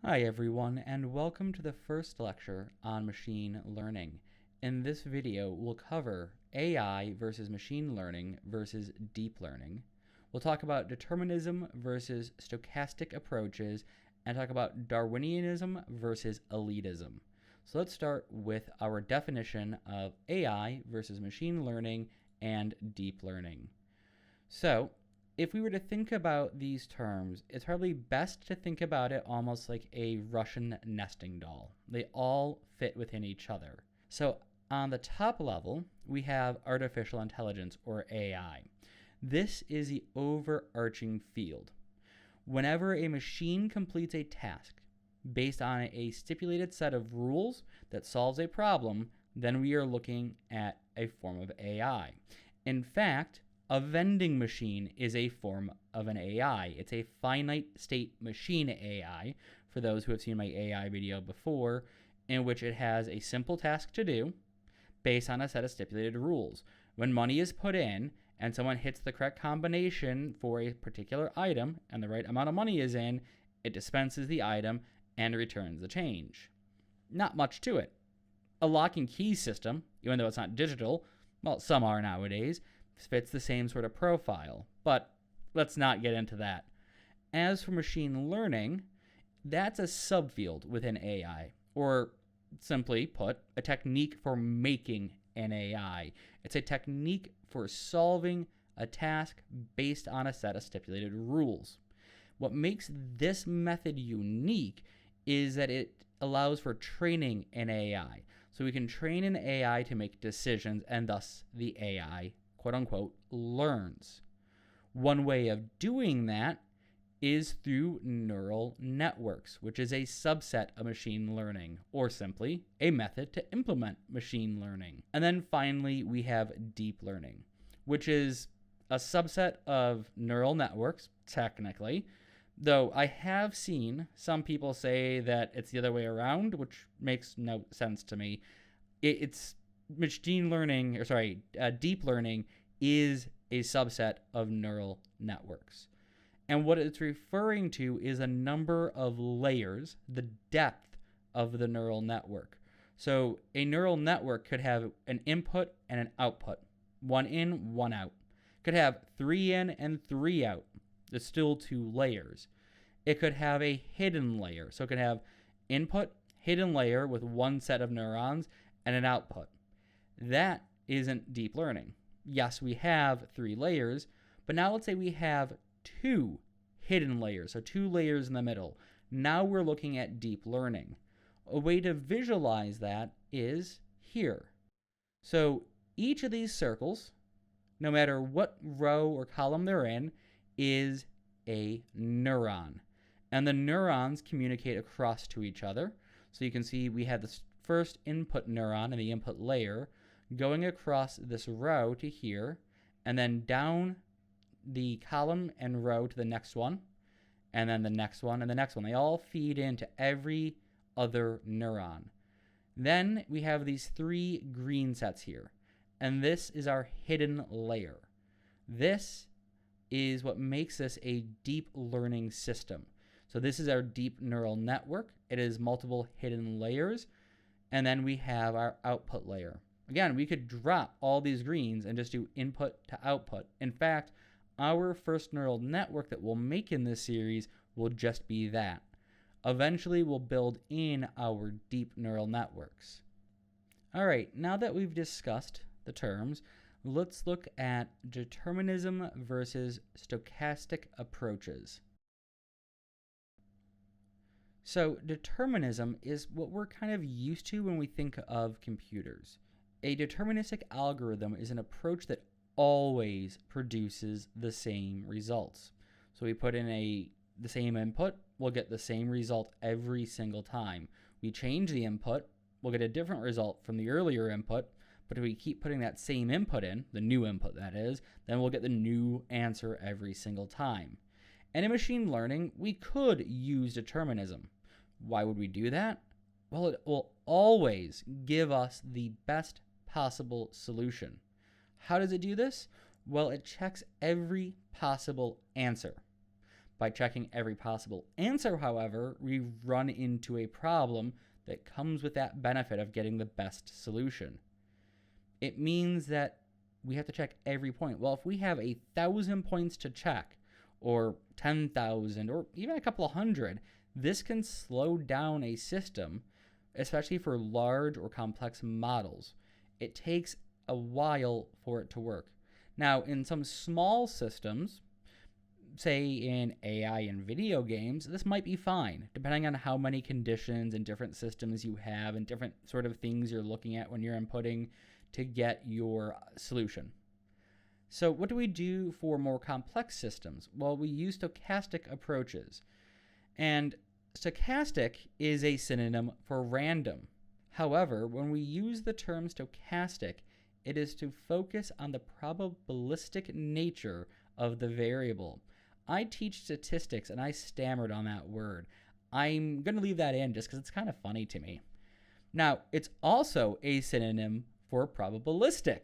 Hi everyone, and welcome to the first lecture on machine learning. In this video, we'll cover AI versus machine learning versus deep learning. We'll talk about determinism versus stochastic approaches, and talk about Darwinism versus elitism. So let's start with our definition of AI versus machine learning and deep learning. So, if we were to think about these terms, it's probably best to think about it almost like a Russian nesting doll. They all fit within each other. So on the top level, we have artificial intelligence, or AI. This is the overarching field. Whenever a machine completes a task based on a stipulated set of rules that solves a problem, then we are looking at a form of AI. In fact, a vending machine is a form of an AI. It's a finite state machine AI, for those who have seen my AI video before, in which it has a simple task to do based on a set of stipulated rules. When money is put in and someone hits the correct combination for a particular item and the right amount of money is in, it dispenses the item and returns the change. Not much to it. A lock and key system, even though it's not digital, well, some are nowadays, fits the same sort of profile, but let's not get into that. As for machine learning, that's a subfield within AI, or simply put, a technique for making an AI. It's a technique for solving a task based on a set of stipulated rules. What makes this method unique is that it allows for training an AI. So we can train an AI to make decisions, and thus the AI quote-unquote learns. One way of doing that is through neural networks, which is a subset of machine learning, or simply a method to implement machine learning. And then finally, we have deep learning, which is a subset of neural networks, technically, though I have seen some people say that it's the other way around, which makes no sense to me. It's machine learning, deep learning is a subset of neural networks. And what it's referring to is a number of layers, the depth of the neural network. So a neural network could have an input and an output, one in, one out. Could have 3 in and 3 out. There's still 2 layers. It could have a hidden layer. So it could have input, hidden layer with one set of neurons, and an output. That isn't deep learning. Yes, we have 3 layers, but now let's say we have 2 hidden layers, so 2 layers in the middle. Now we're looking at deep learning. A way to visualize that is here. So each of these circles, no matter what row or column they're in, is a neuron. And the neurons communicate across to each other. So you can see we have this first input neuron in the input layer going across this row to here, and then down the column and row to the next one, and then the next one, and the next one. They all feed into every other neuron. Then we have these 3 green sets here, and this is our hidden layer. This is what makes this a deep learning system. So this is our deep neural network. It is multiple hidden layers. And then we have our output layer. Again, we could drop all these greens and just do input to output. In fact, our first neural network that we'll make in this series will just be that. Eventually, we'll build in our deep neural networks. All right, now that we've discussed the terms, let's look at determinism versus stochastic approaches. So determinism is what we're kind of used to when we think of computers. A deterministic algorithm is an approach that always produces the same results. So we put in the same input, we'll get the same result every single time. We change the input, we'll get a different result from the earlier input, but if we keep putting that same input in, the new input that is, then we'll get the new answer every single time. And in machine learning, we could use determinism. Why would we do that? Well, it will always give us the best possible solution. How does it do this? Well, it checks every possible answer. by checking every possible answer, however, we run into a problem that comes with that benefit of getting the best solution. It means that we have to check every point. Well, if we have 1,000 points to check, or 10,000, or even a couple of hundred, this can slow down a system, especially for large or complex models. It takes a while for it to work. Now, in some small systems, say in AI and video games, this might be fine, depending on how many conditions and different systems you have and different sort of things you're looking at when you're inputting to get your solution. So what do we do for more complex systems? Well, we use stochastic approaches. And stochastic is a synonym for random. However, when we use the term stochastic, it is to focus on the probabilistic nature of the variable. I teach statistics and I stammered on that word. I'm going to leave that in just because it's kind of funny to me. Now, it's also a synonym for probabilistic.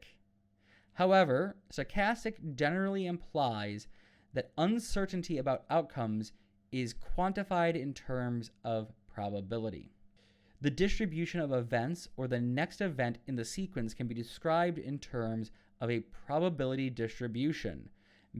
However, stochastic generally implies that uncertainty about outcomes is quantified in terms of probability. The distribution of events or the next event in the sequence can be described in terms of a probability distribution,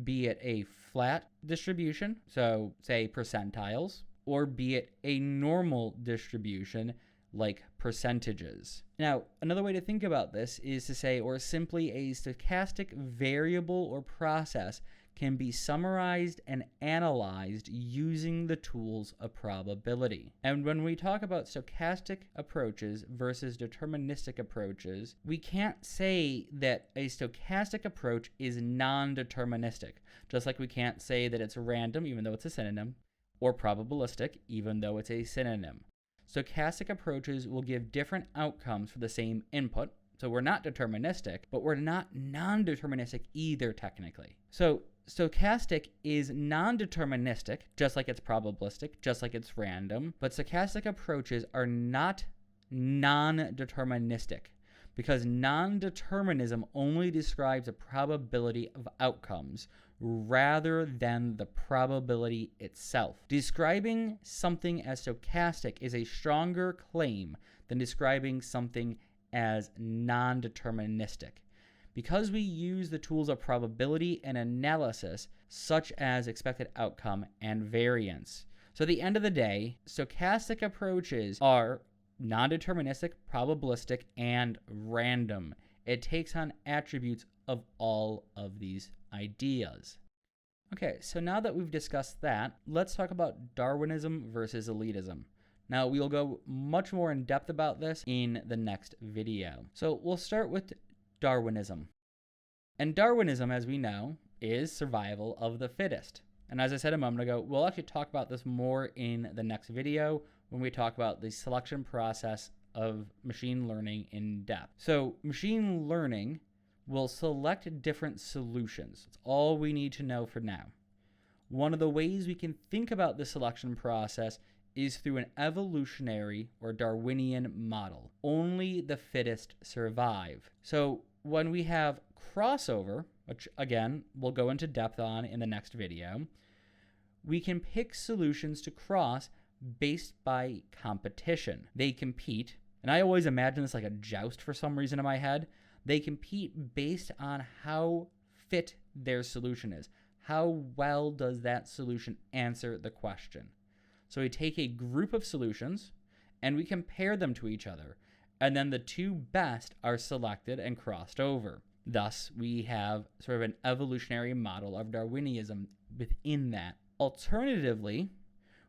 be it a flat distribution, so say percentiles, or be it a normal distribution like percentages. Now, another way to think about this is to say, or simply a stochastic variable or process can be summarized and analyzed using the tools of probability. And when we talk about stochastic approaches versus deterministic approaches, we can't say that a stochastic approach is non-deterministic, just like we can't say that it's random, even though it's a synonym, or probabilistic, even though it's a synonym. Stochastic approaches will give different outcomes for the same input. So we're not deterministic, but we're not non-deterministic either technically. So stochastic is non-deterministic, just like it's probabilistic, just like it's random, but stochastic approaches are not non-deterministic because non-determinism only describes a probability of outcomes rather than the probability itself. Describing something as stochastic is a stronger claim than describing something as non-deterministic, because we use the tools of probability and analysis, such as expected outcome and variance. So at the end of the day, stochastic approaches are non-deterministic, probabilistic, and random. It takes on attributes of all of these ideas. Okay, so now that we've discussed that, let's talk about Darwinism versus elitism. Now, we'll go much more in depth about this in the next video. So we'll start with Darwinism. And Darwinism, as we know, is survival of the fittest. And as I said a moment ago, we'll actually talk about this more in the next video when we talk about the selection process of machine learning in depth. So machine learning will select different solutions. That's all we need to know for now. One of the ways we can think about the selection process is through an evolutionary or Darwinian model. Only the fittest survive. So when we have crossover, which again we'll go into depth on in the next video, we can pick solutions to cross based by competition. They compete, and I always imagine this like a joust for some reason in my head. They compete based on how fit their solution is. How well does that solution answer the question? So we take a group of solutions and we compare them to each other, and then the two best are selected and crossed over. Thus, we have sort of an evolutionary model of Darwinism within that. Alternatively,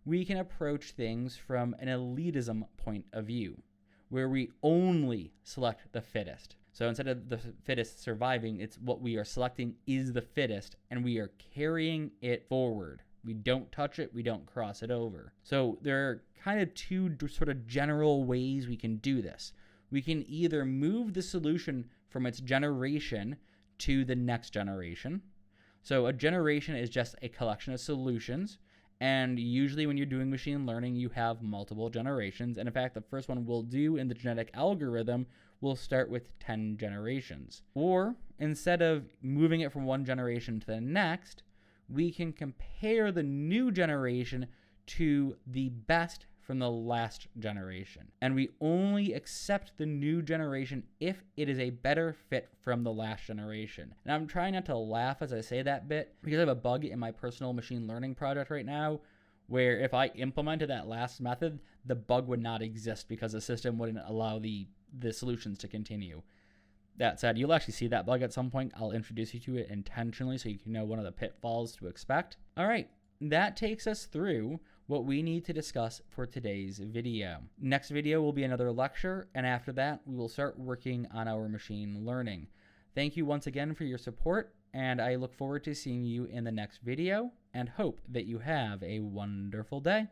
we can approach things from an elitism point of view, where we only select the fittest. So instead of the fittest surviving, it's what we are selecting is the fittest, and we are carrying it forward. We don't touch it, we don't cross it over. So there are kind of two sort of general ways we can do this. We can either move the solution from its generation to the next generation. So a generation is just a collection of solutions, and usually when you're doing machine learning, you have multiple generations. And in fact, the first one we'll do in the genetic algorithm will start with 10 generations. Or instead of moving it from one generation to the next, we can compare the new generation to the best from the last generation. And we only accept the new generation if it is a better fit from the last generation. And I'm trying not to laugh as I say that bit because I have a bug in my personal machine learning project right now where if I implemented that last method, the bug would not exist because the system wouldn't allow the solutions to continue. That said, you'll actually see that bug at some point. I'll introduce you to it intentionally so you can know one of the pitfalls to expect. All right, that takes us through what we need to discuss for today's video. Next video will be another lecture, and after that, we will start working on our machine learning. Thank you once again for your support, and I look forward to seeing you in the next video, and hope that you have a wonderful day.